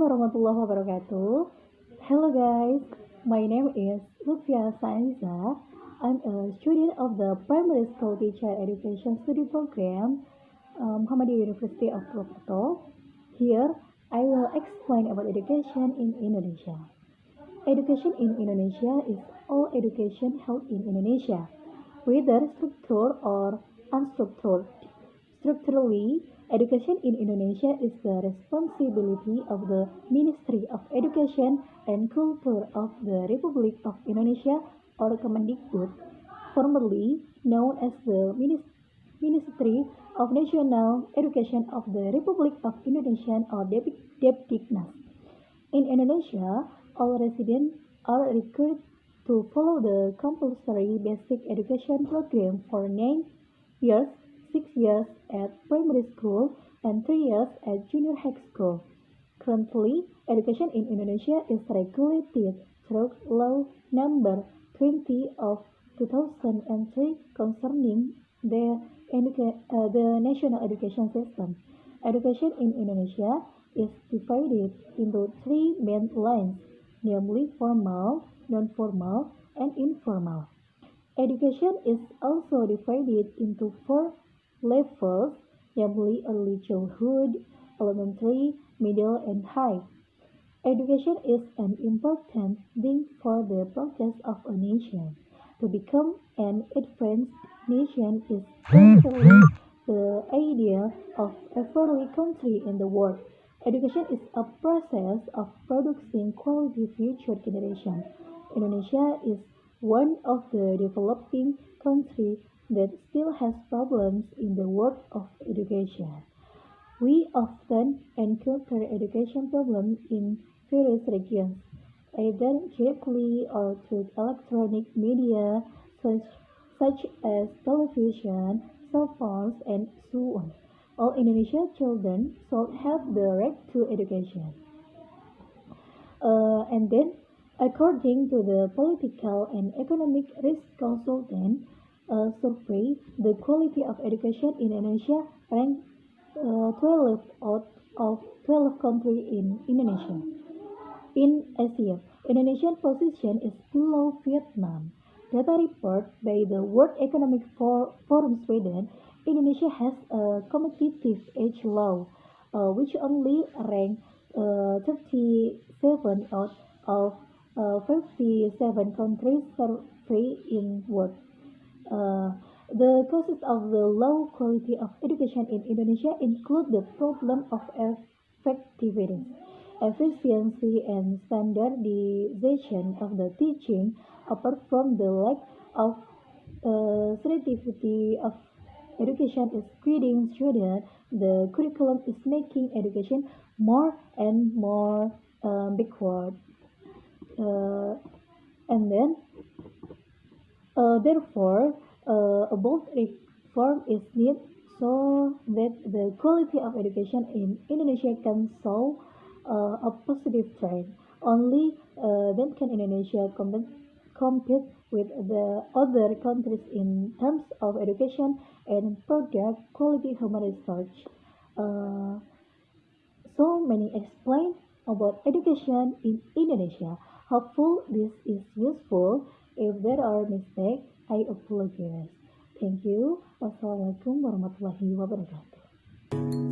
warahmatullahi wabarakatuh. Hello guys, my name is Lutfia Sainza. I'm a student of the Primary School Teacher Education Study Program, Muhammadiyah University of Purwokerto. Here, I will explain about education in Indonesia. Education in Indonesia is all education held in Indonesia, whether structured or unstructured. Structurally, education in Indonesia is the responsibility of the Ministry of Education and Culture of the Republic of Indonesia or Kemendikbud, formerly known as the Ministry of National Education of the Republic of Indonesia or Depdiknas. In Indonesia, all residents are required to follow the compulsory basic education program for 9 years, 6 years at primary school, and 3 years at junior high school. Currently, education in Indonesia is regulated through Law Number 20 of 2003 concerning the national education system. Education in Indonesia is divided into three main lines, namely formal, non-formal, and informal. Education is also divided into four levels, namely early childhood, elementary, middle, and high. Education is an important thing for the progress of a nation. To become an advanced nation is essentially the idea of every country in the world. Education is a process of producing quality future generations. Indonesia is one of the developing countries that still has problems in the world of education. We often encounter education problems in various regions, either directly or through electronic media such as television, cell phones, and so on. All Indonesian children should have the right to education. And then, according to the Political and Economic Risk Consultant survey, the quality of education in Indonesia ranked 12 out of 12 countries in Indonesia. In Asia, Indonesian position is below Vietnam. Data report by the World Economic Forum Sweden, Indonesia has a competitive age law, which only ranked 37 out of 57 countries surveyed in world. The causes of the low quality of education in Indonesia include the problem of effectiveness, efficiency, and standardization of the teaching, apart from the lack of selectivity of education is feeding students. The curriculum is making education more and more backward. Uh, and then Therefore, about reform is needed so that the quality of education in Indonesia can show a positive trend. Only then can Indonesia compete with the other countries in terms of education and product quality human research. Uh, so many explain about education in Indonesia. Hopefully this is useful. If there are mistakes, I apologize. Thank you. Wassalamualaikum warahmatullahi wabarakatuh.